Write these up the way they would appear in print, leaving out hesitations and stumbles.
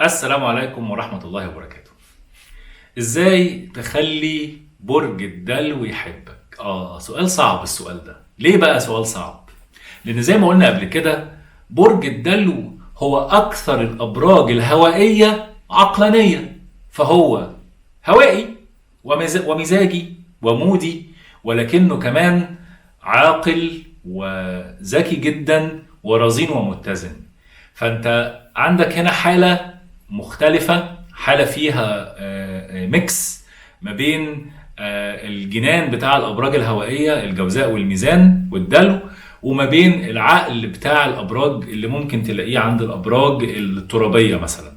السلام عليكم ورحمة الله وبركاته. ازاي تخلي برج الدلو يحبك؟ سؤال صعب السؤال ده. ليه بقى سؤال صعب؟ لان زي ما قلنا قبل كده، برج الدلو هو اكثر الابراج الهوائية عقلانية. فهو هوائي ومزاجي ومودي، ولكنه كمان عاقل وذكي جدا ورزين ومتزن. فانت عندك هنا حالة مختلفة، حالة فيها ميكس ما بين الجنان بتاع الأبراج الهوائية الجوزاء والميزان والدلو، وما بين العقل بتاع الأبراج اللي ممكن تلاقيه عند الأبراج الترابية مثلا.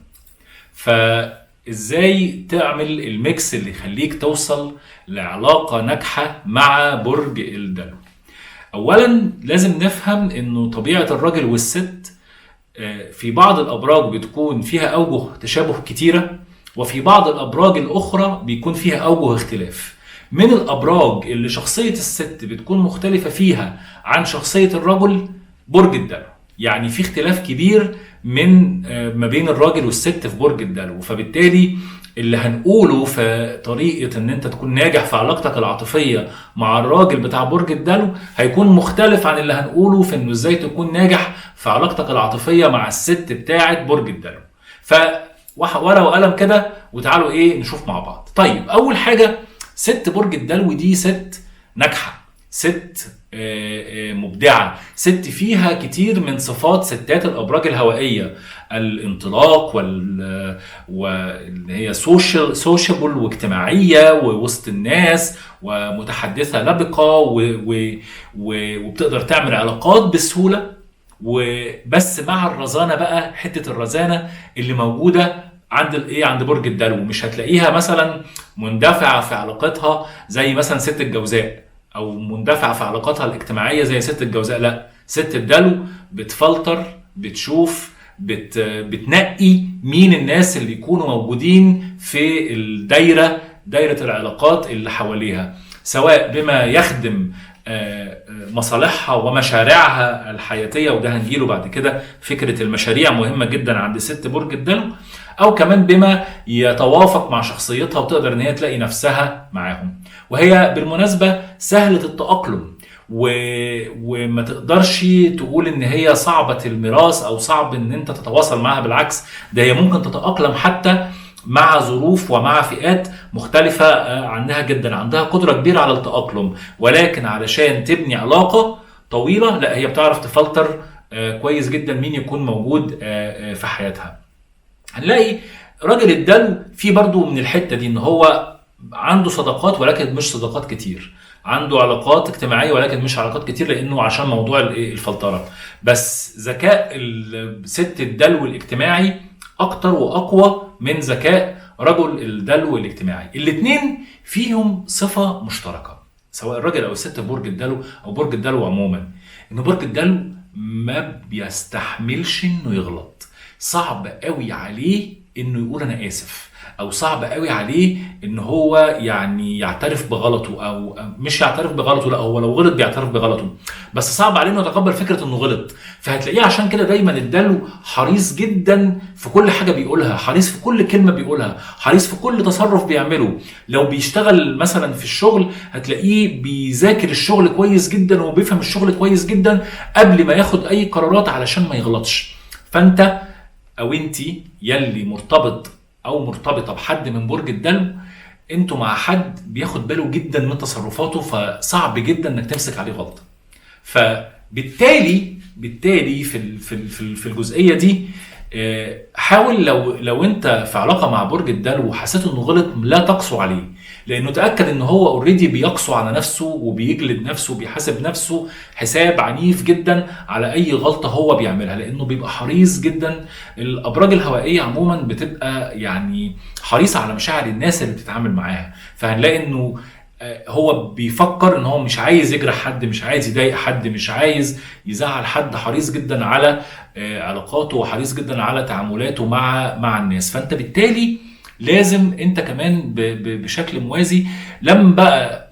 فإزاي تعمل الميكس اللي يخليك توصل لعلاقة ناجحة مع برج الدلو؟ أولا لازم نفهم إنه طبيعة الراجل والست في بعض الأبراج بتكون فيها أوجه تشابه كتيرة، وفي بعض الأبراج الأخرى بيكون فيها أوجه اختلاف. من الأبراج اللي شخصية الست بتكون مختلفة فيها عن شخصية الرجل برج الدلو. يعني في اختلاف كبير من ما بين الراجل والست في برج الدلو، فبالتالي اللي هنقوله في طريقة ان انت تكون ناجح في علاقتك العاطفية مع الراجل بتاع برج الدلو هيكون مختلف عن اللي هنقوله في انه ازاي تكون ناجح في علاقتك العاطفية مع الست بتاعت برج الدلو. ورقة وقلم كده وتعالوا نشوف مع بعض. طيب اول حاجة، ست برج الدلو دي ست ناجحة، ست مبدعة، ست فيها كتير من صفات ستات الأبراج الهوائية: الانطلاق واللي هي سوشيبل واجتماعية ووسط الناس ومتحدثة لبقة وبتقدر تعمل علاقات بسهولة. وبس مع الرزانة بقى، حتة الرزانة اللي موجودة عند برج الدلو مش هتلاقيها مثلا مندفعة في علاقتها زي مثلا ست الجوزاء، او مندفعة في علاقاتها الاجتماعية زي ست الجوزاء. لا، ست الدلو بتفلتر، بتشوف، بتنقي مين الناس اللي يكونوا موجودين في دايرة العلاقات اللي حواليها، سواء بما يخدم مصالحها ومشاريعها الحياتية، وده هنجيله بعد كده. فكرة المشاريع مهمة جدا عند ست برج الدلو، او كمان بما يتوافق مع شخصيتها وتقدر ان هي تلاقي نفسها معاهم. وهي بالمناسبة سهلة التأقلم، وما تقدرش تقول ان هي صعبة الميراث او صعب ان انت تتواصل معها. بالعكس، ده هي ممكن تتأقلم حتى مع ظروف ومع فئات مختلفة عنها جدا، عندها قدرة كبيرة على التأقلم. ولكن علشان تبني علاقة طويلة، لا، هي بتعرف تفلتر كويس جدا مين يكون موجود في حياتها. هنلاقي راجل الدلو في برضو من الحتة دي ان هو عنده صداقات ولكن مش صداقات كتير، عنده علاقات اجتماعية ولكن مش علاقات كتير، لانه عشان موضوع الفلترة. بس ذكاء ست الدلو الاجتماعي اكتر واقوى من ذكاء رجل الدلو الاجتماعي. الاتنين فيهم صفة مشتركة، سواء الراجل او الست في برج الدلو او برج الدلو عموما، ان برج الدلو ما بيستحملش انه يغلط. صعب قوي عليه انه يقول انا اسف، او صعب قوي عليه ان هو يعني يعترف بغلطه، او مش يعترف بغلطه، لا، هو لو غلط بيعترف بغلطه، بس صعب عليه انه يتقبل فكره انه غلط. فهتلاقيه عشان كده دايما الدلو حريص جدا في كل حاجه بيقولها، حريص في كل كلمه بيقولها، حريص في كل تصرف بيعمله. لو بيشتغل مثلا في الشغل هتلاقيه بيذاكر الشغل كويس جدا وبيفهم الشغل كويس جدا قبل ما ياخد اي قرارات علشان ما يغلطش. فانت او انتي يلي مرتبط او مرتبطه بحد من برج الدلو، انتوا مع حد بياخد باله جدا من تصرفاته، فصعب جدا انك تمسك عليه غلطه. فبالتالي في الجزئيه دي حاول لو انت في علاقه مع برج الدلو وحسيت انه غلط، لا تقسو عليه، لانه تاكد ان هو اوريدي بيقسو على نفسه وبيجلد نفسه وبيحاسب نفسه حساب عنيف جدا على اي غلطه هو بيعملها، لانه بيبقى حريص جدا. الابراج الهوائيه عموما بتبقى يعني حريصه على مشاعر الناس اللي بتتعامل معاها. فهنلاقي انه هو بيفكر ان هو مش عايز يجرح حد، مش عايز يضايق حد، مش عايز يزعل حد، حريص جدا على علاقاته وحريص جدا على تعاملاته مع الناس. فانت بالتالي لازم انت كمان بشكل موازي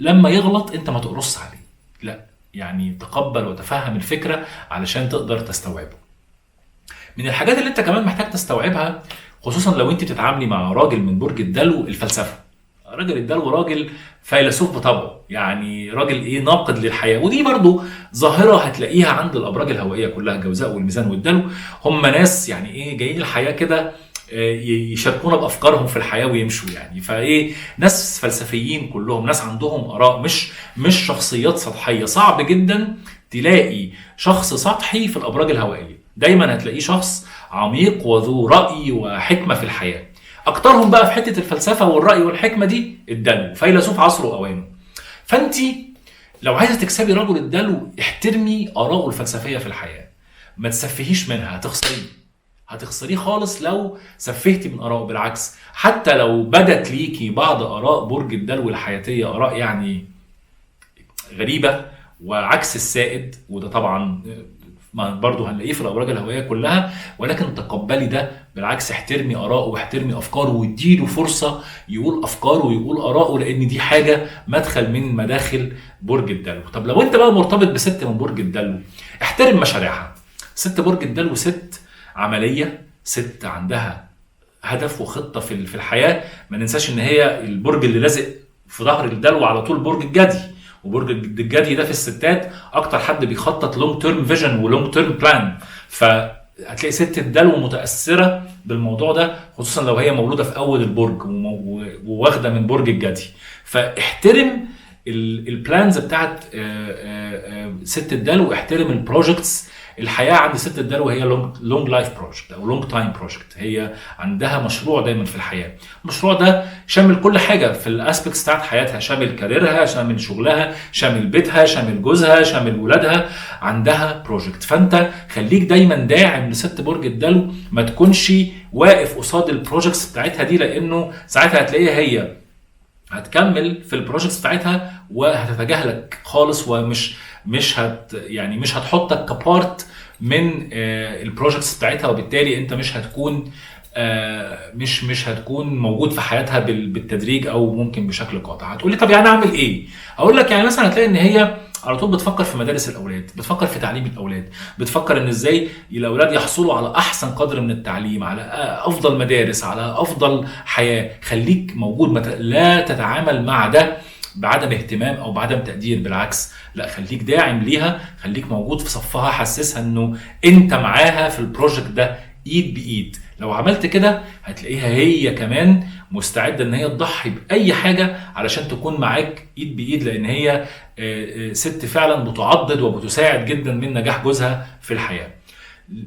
لما يغلط انت ما تقرص عليه، لا، يعني تقبل وتفهم الفكرة علشان تقدر تستوعبه. من الحاجات اللي انت كمان محتاج تستوعبها، خصوصا لو انت بتتعاملي مع راجل من برج الدلو الفلسفه. راجل الدلو راجل فيلسوف بطبعه، يعني راجل ايه، ناقد للحياه. ودي برضو ظاهره هتلاقيها عند الابراج الهوائيه كلها، الجوزاء والميزان والدلو. هم ناس يعني ايه، جايين الحياه كده يشاركونا بافكارهم في الحياه ويمشوا يعني. فايه، ناس فلسفيين كلهم، ناس عندهم اراء، مش شخصيات سطحيه. صعب جدا تلاقي شخص سطحي في الابراج الهوائيه، دايما هتلاقيه شخص عميق وذو راي وحكمه في الحياه. اكترهم بقى في حته الفلسفه والراي والحكمه دي الدلو، فيلسوف عصره واوانه. فانت لو عايزه تكسبي رجل الدلو، احترمي اراءه الفلسفيه في الحياه، ما تسفهيش منها، هتخسريه خالص لو سفهتي من آرائه. بالعكس، حتى لو بدت ليكي بعض آراء برج الدلو الحياتية آراء يعني غريبة وعكس السائد، وده طبعا ما برضه هنلاقيه في الابراج الهوائيه كلها، ولكن تقبلي ده. بالعكس، احترمي اراءه واحترمي افكاره، واديله فرصه يقول افكاره ويقول اراءه، لان دي حاجه مدخل من مداخل برج الدلو. طب لو انت بقى مرتبط بست من برج الدلو، احترم مشاريعها. ست برج الدلو ست عمليه، ست عندها هدف وخطه في الحياه. ما ننساش ان هي البرج اللي لازق في ظهر الدلو على طول برج الجدي، وبرج الجدي ده في الستات اكتر حد بيخطط لونج تيرم فيجن ولونج تيرم بلان. فهتلاقي ست الدلو متاثره بالموضوع ده، خصوصا لو هي مولوده في اول البرج وواخده من برج الجدي. فاحترم البلانز بتاعت ست الدلو، احترم البروجكتس. الحياه عند ست الدلو هي لونج لايف بروجكت او لونج تايم بروجكت، هي عندها مشروع دايما في الحياه. المشروع ده شامل كل حاجه في الاسبكتس بتاعت حياتها، شامل كاريرها، شامل شغلها، شامل بيتها، شامل جوزها، شامل ولادها، عندها بروجكت. فانت خليك دايما داعم لست برج الدلو، ما تكونش واقف قصاد البروجكتس بتاعتها دي، لانه ساعتها هتلاقيها هي هتكمل في البروجكتس بتاعتها وهتتجاهلك خالص، مش هتحطك كبارت من البروجكتس بتاعتها، وبالتالي انت مش هتكون مش هتكون موجود في حياتها بالتدريج او ممكن بشكل قاطع. هتقولي طب يعني اعمل ايه؟ اقول لك يعني مثلا هتلاقي ان هي على طول بتفكر في مدارس الاولاد، بتفكر في تعليم الاولاد، بتفكر ان ازاي الاولاد يحصلوا على احسن قدر من التعليم، على افضل مدارس، على افضل حياه. خليك موجود، لا تتعامل مع ده بعدم اهتمام او بعدم تقدير، بالعكس، لا خليك داعم ليها، خليك موجود في صفها، حسسها انه انت معاها في البروجكت ده ايد بايد. لو عملت كده هتلاقيها هي كمان مستعده ان هي تضحي باي حاجه علشان تكون معاك ايد بايد، لان هي ست فعلا بتعضد وبتساعد جدا من نجاح جوزها في الحياه.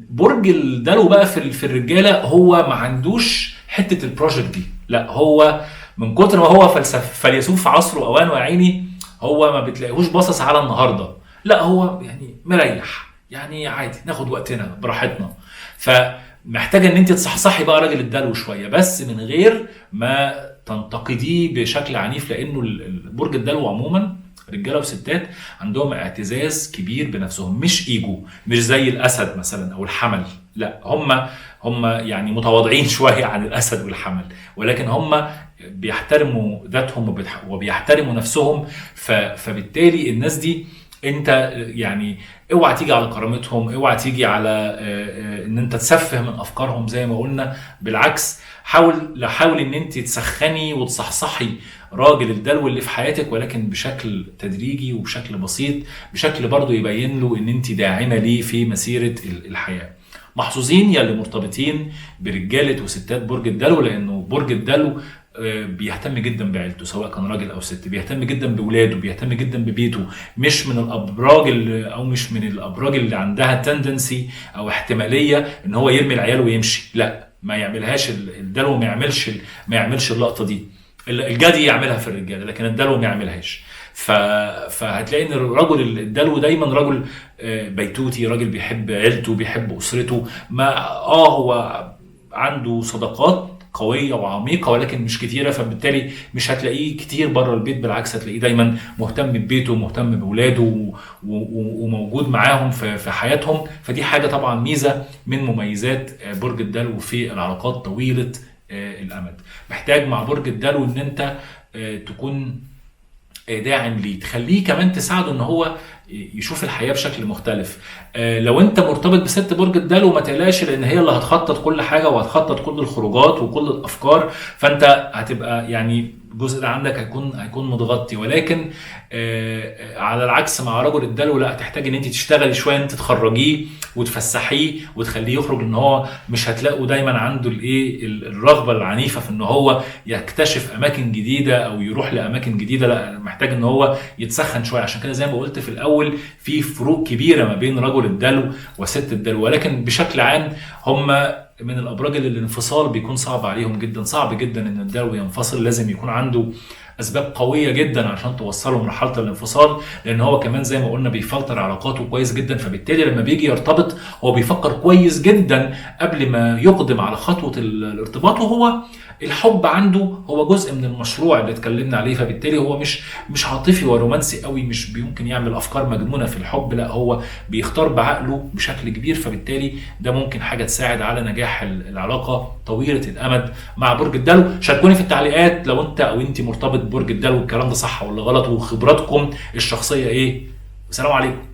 برج الدلو بقى في الرجاله، هو ما عندوش حته البروجكت دي، لا هو من كتر ما هو فيلسوف في عصره اوانه يا عيني، هو ما بتلاقيهوش باصص على النهارده، لا هو يعني مريح، يعني عادي ناخد وقتنا براحتنا. فمحتاجه ان انت تصحصحي بقى راجل الدلو شويه، بس من غير ما تنتقديه بشكل عنيف، لانه برج الدلو عموما رجاله وستات عندهم اعتزاز كبير بنفسهم، مش ايجو، مش زي الاسد مثلا او الحمل، لا هم يعني متواضعين شويه عن الاسد والحمل، ولكن هم بيحترموا ذاتهم وبيحترموا نفسهم. فبالتالي الناس دي انت يعني اوعى تيجي على كرامتهم، اوعى تيجي على ان انت تسفه من افكارهم زي ما قلنا. بالعكس، حاول ان انت تسخني وتصحصحي راجل الدلو اللي في حياتك، ولكن بشكل تدريجي وبشكل بسيط، بشكل برضو يبين له ان انت داعمه ليه في مسيره الحياه. محظوظين يا اللي مرتبطين برجاله وستات برج الدلو، لانه برج الدلو بيهتم جدا بعيلته، سواء كان راجل او ست، بيهتم جدا باولاده، بيهتم جدا ببيته. مش من الابراج اللي عندها تندنسي او احتماليه ان هو يرمي العيال ويمشي، لا ما يعملهاش. الدلو ما يعملش اللقطه دي. الجدي يعملها في الرجاله، لكن الدلو ما يعملهاش. فهتلاقي ان الرجل الدلو دايما رجل بيتوتي، راجل بيحب عيلته، بيحب اسرته. ما هو عنده صداقات قويه وعميقه ولكن مش كتيره، فبالتالي مش هتلاقيه كتير بره البيت، بالعكس هتلاقيه دايما مهتم ببيته ومهتم باولاده وموجود معاهم في حياتهم. فدي حاجه طبعا ميزه من مميزات برج الدلو في العلاقات طويله الامد. محتاج مع برج الدلو ان انت تكون داعم ليه، تخليه كمان تساعده ان هو يشوف الحياه بشكل مختلف. لو انت مرتبط بست برج الدلو ما تقلقش، لان هي اللي هتخطط كل حاجه وهتخطط كل الخروجات وكل الافكار، فانت هتبقى يعني الجزء ده عندك هيكون متغطي. ولكن على العكس مع رجل الدلو لا، تحتاج ان انت تشتغلي شويه، ان انت تخرجيه وتفسحيه وتخليه يخرج، ان هو مش هتلاقوا دايما عنده الايه الرغبه العنيفه في ان هو يكتشف اماكن جديده او يروح لاماكن جديده، لا محتاج ان هو يتسخن شويه. عشان كده زي ما قلت في الاول في فروق كبيره ما بين رجل الدلو وست الدلو. ولكن بشكل عام هم من الابراج اللي الانفصال بيكون صعب عليهم جدا، صعب جدا ان الدلو ينفصل، لازم يكون عنده اسباب قويه جدا عشان توصله لمرحله الانفصال، لان هو كمان زي ما قلنا بيفلتر علاقاته كويس جدا. فبالتالي لما بيجي يرتبط هو بيفكر كويس جدا قبل ما يقدم على خطوه الارتباط، وهو الحب عنده هو جزء من المشروع اللي اتكلمنا عليه. فبالتالي هو مش عاطفي ورومانسي قوي، مش بيمكن يعمل افكار مجنونه في الحب، لا هو بيختار بعقله بشكل كبير. فبالتالي ده ممكن حاجه تساعد على نجاح العلاقه طويله الامد مع برج الدلو. شاركوني في التعليقات لو انت او انت مرتبط ببرج الدلو الكلام ده صح ولا غلط، وخبراتكم الشخصيه ايه. والسلام عليكم.